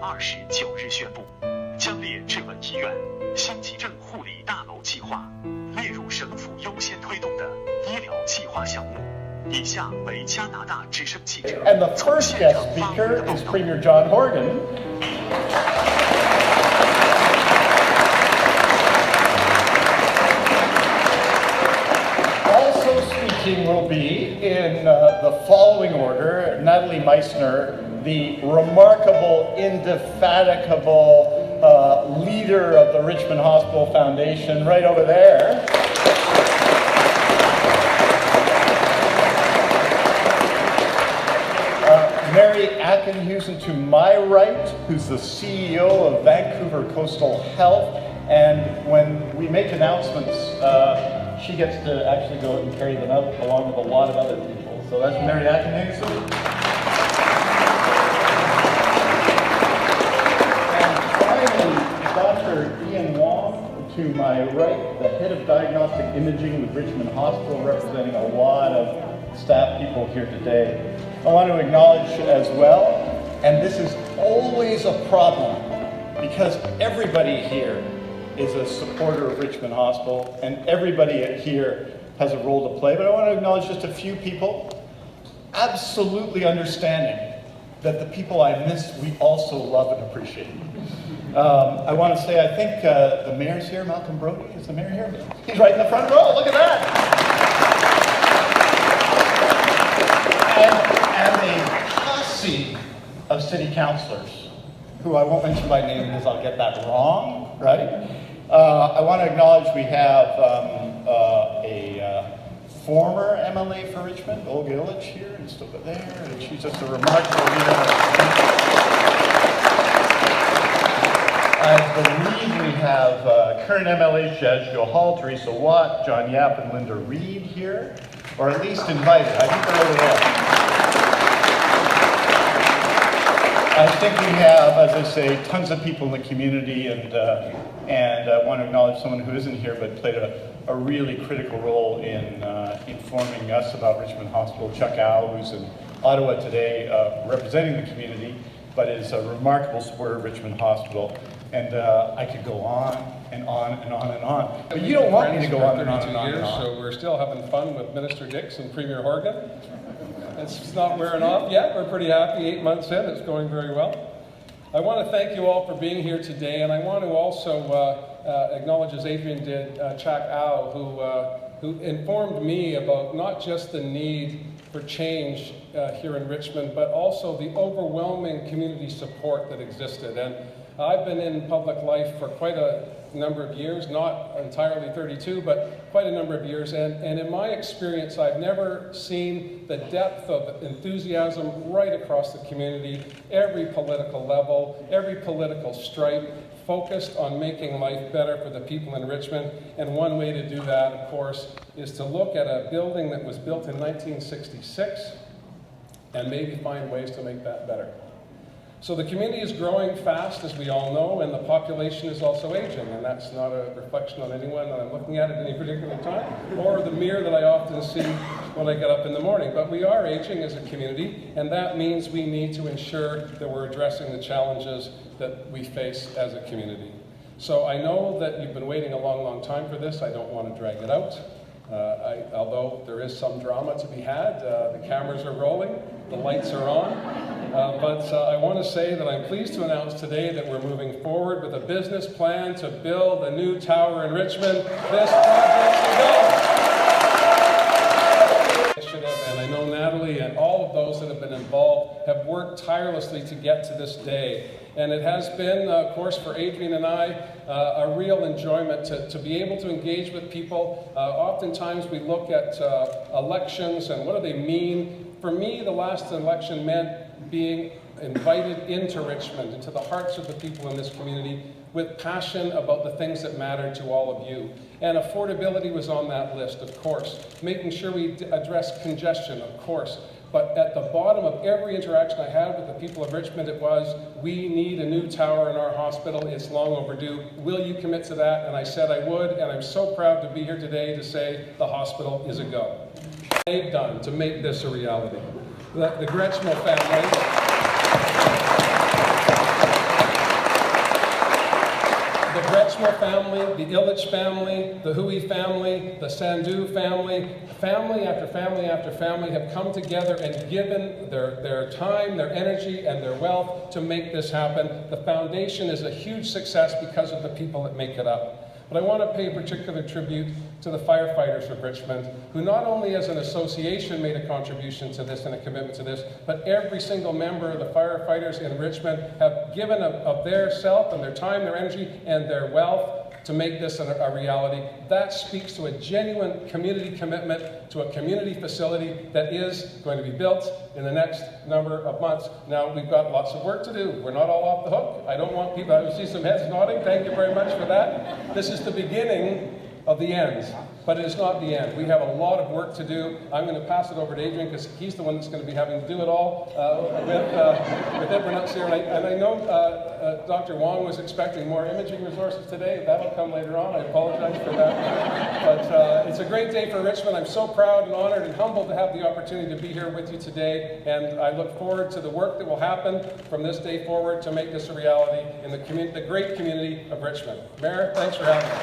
29日宣布，将列治文医院新急症护理大楼计划列入省府优先推动的医疗计划项目。以下为加拿大之声记者 And the first guest speaker is Premier John Horgan. Also speaking will be, in the following order, Natalie Meixner, the remarkable, indefatigable leader of the Richmond Hospital Foundation, right over there. Mary Atkinson to my right, who's the CEO of Vancouver Coastal Health, and when we make announcements, she gets to actually go and carry them out along with a lot of other people. So that's Mary Atkinson. And finally, Dr. Ian Wong to my right, the head of diagnostic imaging with Richmond Hospital, representing a lot of staff people here today. I want to acknowledge as well, and this is always a problem because everybody here is a supporter of Richmond Hospital and everybody here has a role to play, but I want to acknowledge just a few people, absolutely understanding that the people I miss we also love and appreciate. I want to say I think the mayor's here, Malcolm Brody. Is the mayor here? He's right in the front row, look at that! And a posse of city councillors, who I won't mention by name because I'll get that wrong, right? I want to acknowledge we have a former MLA for Richmond, Olga Illich here, and still there, and she's just a remarkable leader. I believe we have current MLAs Jazio Hall, Teresa Watt, John Yap, and Linda Reed here, or at least invited. I think they're over there. I think we have, as I say, tons of people in the community, and I want to acknowledge someone who isn't here but played a really critical role in informing us about Richmond Hospital, Chuck Al, who's in Ottawa today representing the community, but is a remarkable supporter of Richmond Hospital. And I could go on and on and on and on. But you don't want me to go on and on and on. So we're still having fun with Minister Dix and Premier Horgan. It's not wearing off yet. We're pretty happy. 8 months in, it's going very well. I want to thank you all for being here today, and I want to also acknowledge, as Adrian did, Chuck Al, who informed me about not just the need for change here in Richmond, but also the overwhelming community support that existed. And I've been in public life for quite a number of years, not entirely 32, but quite a number of years. And in my experience, I've never seen the depth of enthusiasm right across the community, every political level, every political stripe, focused on making life better for the people in Richmond. And one way to do that, of course, is to look at a building that was built in 1966 and maybe find ways to make that better. So the community is growing fast, as we all know, and the population is also aging, and that's not a reflection on anyone that I'm looking at any particular time, or the mirror that I often see when I get up in the morning. But we are aging as a community, and that means we need to ensure that we're addressing the challenges that we face as a community. So I know that you've been waiting a long, long time for this. I don't want to drag it out. Although there is some drama to be had, the cameras are rolling, the lights are on. But I want to say that I'm pleased to announce today that we're moving forward with a business plan to build a new tower in Richmond. This project is initiative, and I know Natalie and all of those that have been involved have worked tirelessly to get to this day. And it has been, of course, for Adrian and I, a real enjoyment to be able to engage with people. Oftentimes we look at elections and what do they mean. For me, the last election meant being invited into Richmond, into the hearts of the people in this community, with passion about the things that matter to all of you. And affordability was on that list, of course. Making sure we address congestion, of course. But at the bottom of every interaction I had with the people of Richmond, it was, we need a new tower in our hospital. It's long overdue. Will you commit to that? And I said I would, and I'm so proud to be here today to say the hospital is a go. They've done to make this a reality. The Gretschmo family. Batchmore family, the Illich family, the Hui family, the Sandhu family, family after family after family have come together and given their time, their energy, and their wealth to make this happen. The foundation is a huge success because of the people that make it up. But I want to pay particular tribute to the firefighters of Richmond, who not only as an association made a contribution to this and a commitment to this, but every single member of the firefighters in Richmond have given of their self and their time, their energy, and their wealth to make this a reality. That speaks to a genuine community commitment to a community facility that is going to be built in the next number of months. Now, we've got lots of work to do. We're not all off the hook. I don't want people, I see some heads nodding. Thank you very much for that. This is the beginning of the end, but it is not the end. We have a lot of work to do. I'm going to pass it over to Adrian because he's the one that's going to be having to do it all with everyone else here. And I know Dr. Wong was expecting more imaging resources today. That'll come later on. I apologize for that. But it's a great day for Richmond. I'm so proud and honored and humbled to have the opportunity to be here with you today. And I look forward to the work that will happen from this day forward to make this a reality in the great community of Richmond. Mayor, thanks for having me.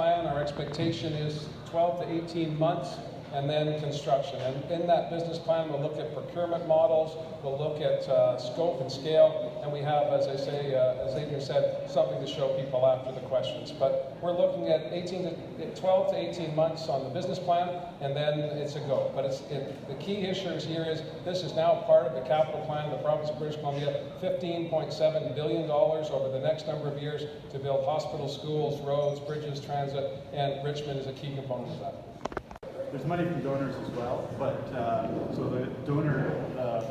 Our expectation is 12 to 18 months and then construction. And in that business plan, we'll look at procurement models, we'll look at scope and scale, and we have, as I say, as Adrian said, something to show people after the questions. But we're looking at 12 to 18 months on the business plan, and then it's a go. But the key issues here is this is now part of the capital plan of the province of British Columbia, $15.7 billion over the next number of years to build hospitals, schools, roads, bridges, transit, and Richmond is a key component of that. There's money from donors as well, but so the donor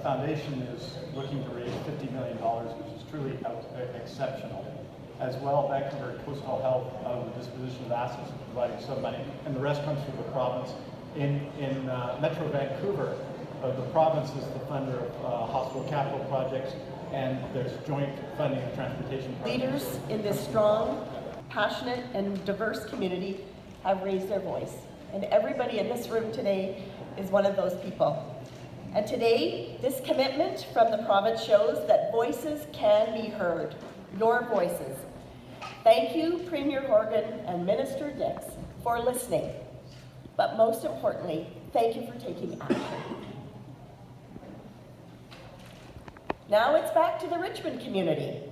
foundation is looking to raise $50 million, which is truly exceptional. As well, Vancouver Coastal Health out of the disposition of assets is providing some money, and the rest comes from the province. In Metro Vancouver, the province is the funder of hospital capital projects, and there's joint funding of transportation projects. Leaders in this strong, passionate, and diverse community have raised their voice. And everybody in this room today is one of those people. And today, this commitment from the province shows that voices can be heard, your voices. Thank you, Premier Horgan and Minister Dix, for listening. But most importantly, thank you for taking action. Now it's back to the Richmond community.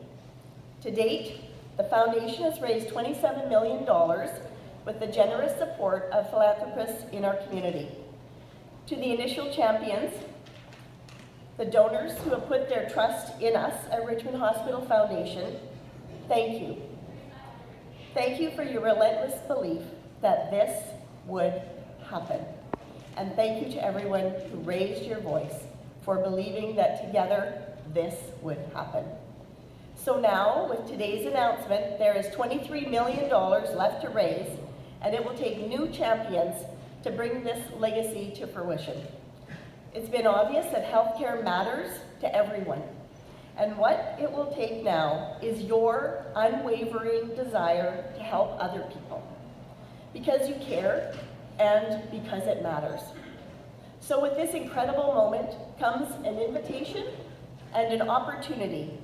To date, the foundation has raised $27 million with the generous support of philanthropists in our community. To the initial champions, the donors who have put their trust in us at Richmond Hospital Foundation, thank you. Thank you for your relentless belief that this would happen. And thank you to everyone who raised your voice for believing that together this would happen. So now, with today's announcement, there is $23 million left to raise, and it will take new champions to bring this legacy to fruition. It's been obvious that healthcare matters to everyone, and what it will take now is your unwavering desire to help other people, because you care and because it matters. So with this incredible moment comes an invitation and an opportunity.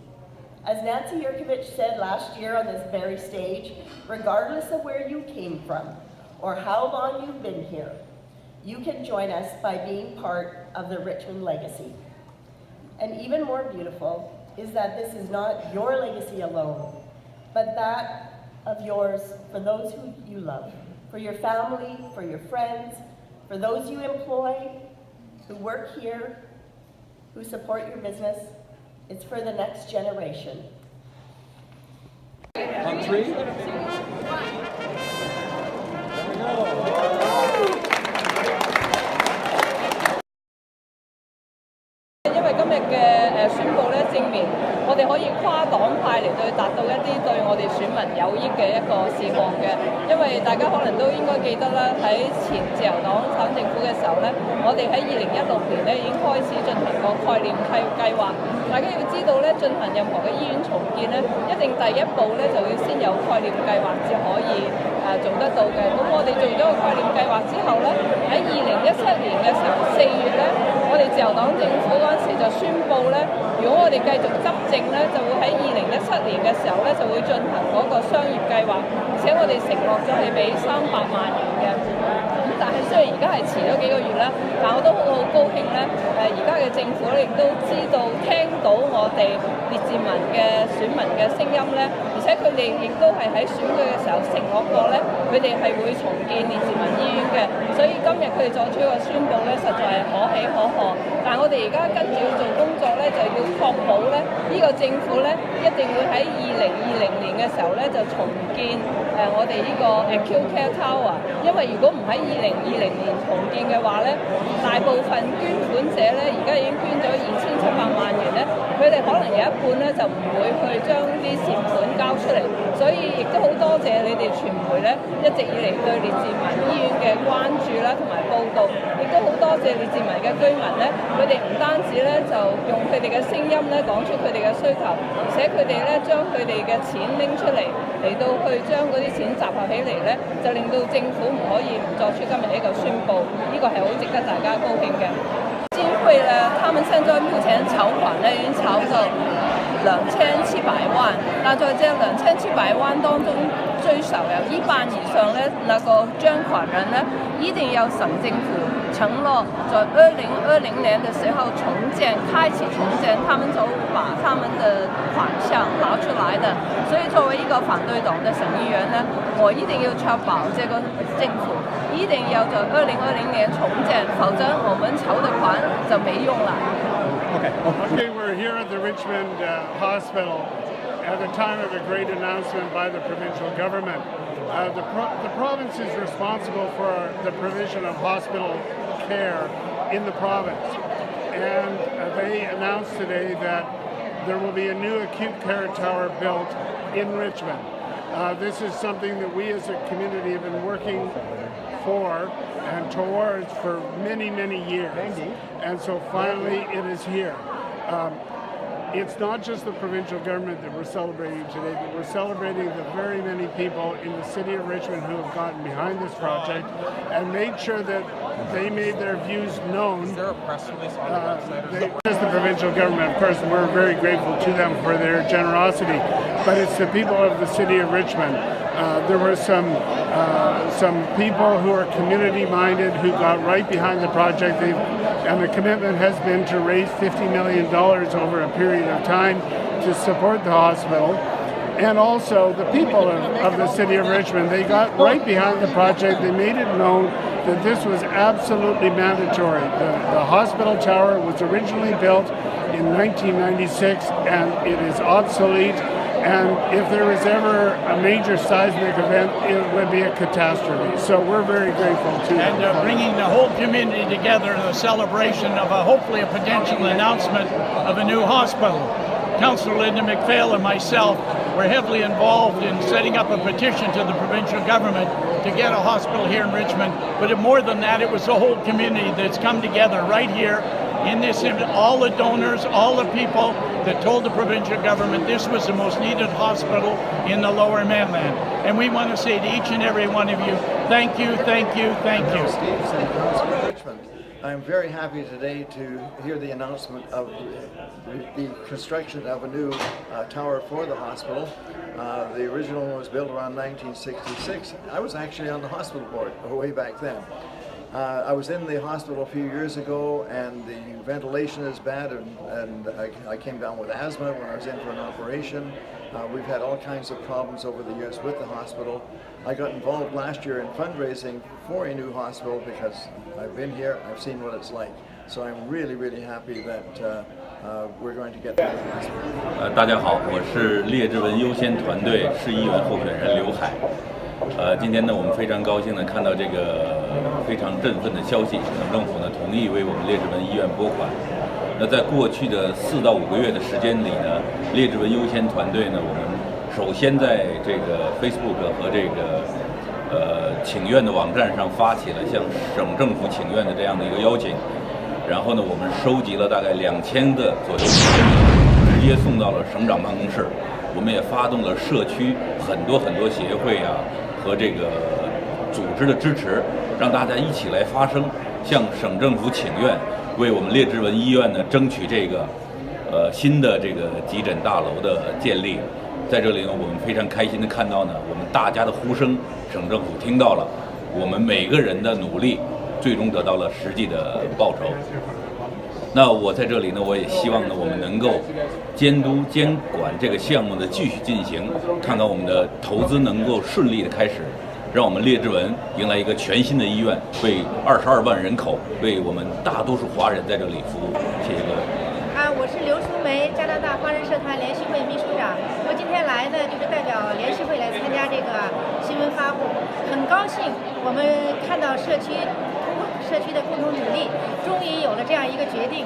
As Nancy Yurkovich said last year on this very stage, regardless of where you came from or how long you've been here, you can join us by being part of the Richmond legacy. And even more beautiful is that this is not your legacy alone, but that of yours for those who you love, for your family, for your friends, for those you employ, who work here, who support your business. It's for the next generation. On three. There we go.因為今日嘅宣佈咧，證明我哋可以跨黨派嚟到達到一啲對我哋選民有益嘅一個事項嘅。因為大家可能都應該記得啦，喺前自由黨省政府嘅時候咧，我哋喺2016年咧已經開始進行個概念計劃。大家要知道咧，進行任何嘅醫院重建咧，一定第一步咧就要先有概念計劃至可以做得到嘅。咁我哋做咗個概念計劃之後咧，喺2017年嘅時候4月咧，我哋自由黨政府嗰陣時就宣佈咧，如果我哋繼續執政咧，就會喺2017年嘅時候咧就會進行嗰個商業計劃，而且我哋承諾咗係俾300萬元嘅。但係雖然而家係遲咗幾個月啦，但我都好高興咧。而家嘅政府咧亦都知道聽到我哋列治文嘅選民嘅聲音咧，而且佢哋亦都係喺選舉嘅時候承諾過咧，佢哋係會重建列治文醫院嘅。所以今日佢哋作出一個宣佈咧，實在係可喜可賀。但係我哋而家跟住要做工作咧，就要確保咧呢個政府咧一定會喺2020年嘅時候咧就重建我哋呢個 Acute Care Tower， 因為如果唔喺2020年重建嘅話咧，大部分捐款者咧而家已經捐咗2700萬元咧，佢哋可能有一半咧就唔會去將啲善款交出嚟，所以亦都好多謝你哋傳媒咧一直以嚟對列治文醫院嘅關注啦同埋報導，亦都好多謝列治文嘅居民咧，佢哋唔單止咧就用佢哋嘅聲音咧講出佢哋嘅需求，而且佢哋咧將佢哋嘅錢拎出嚟到去將嗰啲錢集合起嚟咧，就令到政府唔可以唔作出今日呢個宣佈，呢個係好值得大家高興嘅。基金會呢，他們現在目前籌款呢已經籌到2700萬，但在這2700萬當中，最少有一半以上呢，那個捐款人呢，一定要省政府承諾在2020年的時候重建，開始重建，他們就把他們的款項拿出來的。所以作為一個反對黨的省議員呢，我一定要確保這個政府一定要在2020年重建，否則我們籌的款就沒用了。Okay, we're here at the Richmond Hospital at the time of a great announcement by the provincial government. The province is responsible for the provision of hospital care in the province, and they announced today that there will be a new acute care tower built in Richmond. This is something that we as a community have been working for and towards for many, many years. And so finally it is here. It's not just the provincial government that we're celebrating today, but we're celebrating the very many people in the city of Richmond who have gotten behind this project and made sure that they made their views known. Is there a press release on the website? As the provincial government, of course, we're very grateful to them for their generosity, but it's the people of the city of Richmond. There were some people who are community-minded who got right behind the project, and the commitment has been to raise $50 million over a period of time to support the hospital. And also the people of the city of Richmond, they got right behind the project. They made it known that this was absolutely mandatory. The hospital tower was originally built in 1996 and it is obsolete. And if there was ever a major seismic event, it would be a catastrophe. So we're very grateful to and bringing the whole community together in the celebration of hopefully a potential announcement of a new hospital. Councillor Linda McPhail and myself were heavily involved in setting up a petition to the provincial government to get a hospital here in Richmond. But more than that, it was the whole community that's come together right here in this, all the donors, all the people that told the provincial government this was the most needed hospital in the Lower Mainland. And we want to say to each and every one of you, thank you, thank you, thank you. Richmond. I'm very happy today to hear the announcement of the construction of a new tower for the hospital. The original one was built around 1966. I was actually on the hospital board way back then. I was in the hospital a few years ago and the ventilation is bad and I came down with asthma when I was in for an operation. We've had all kinds of problems over the years with the hospital. I got involved last year in fundraising for a new hospital because I've been here, I've seen what it's like. So I'm really, really happy that we're going to get that hospital. 大家好，我是列治文优先团队市议员候选人刘海。今天呢，我们非常高兴的看到这个非常振奋的消息，省政府呢同意为我们列治文医院拨款。那在过去的4到5个月的时间里呢，列治文优先团队呢，我们首先在这个 Facebook 和这个请愿的网站上发起了向省政府请愿的这样的一个邀请，然后呢，我们收集了大概2000个左右的签名，直接送到了省长办公室。我们也发动了社区很多协会啊和这个组织的支持，让大家一起来发声，向省政府请愿，为我们列治文医院呢争取这个新的这个急诊大楼的建立。在这里呢，我们非常开心的看到呢，我们大家的呼声，省政府听到了，我们每个人的努力，最终得到了实际的报酬。那我在这里呢，我也希望呢，我们能够监督监管这个项目的继续进行，看看我们的投资能够顺利的开始，让我们列治文迎来一个全新的医院，为22万人口，为我们大多数华人在这里服务。谢谢各位。我是刘书梅，加拿大华人社团联席会秘书长。我今天来呢，就是代表联席会来参加这个新闻发布，很高兴我们看到社区的共同努力，终于有了这样一个决定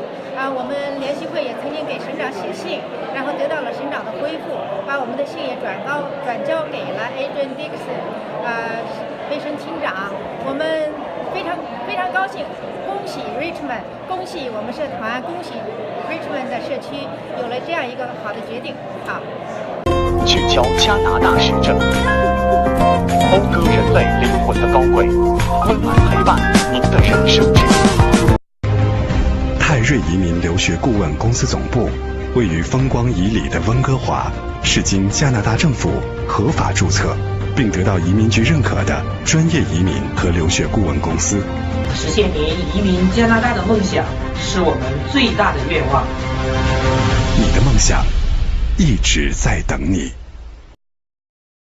我们联席会也曾经给省长写信，然后得到了省长的回复，把我们的信也转交给了 Adrian Dixon 卫生厅长。我们非常高兴，恭喜 Richmond， 恭喜我们社团，恭喜 Richmond 的社区有了这样一个好的决定。好，聚焦加拿大时政，讴歌人类灵魂的高贵，温暖陪伴您的人生之路。泰瑞移民留学顾问公司总部位于风光旖旎的温哥华，是经加拿大政府合法注册并得到移民局认可的专业移民和留学顾问公司。实现您移民加拿大的梦想是我们最大的愿望。你的梦想一直在等你。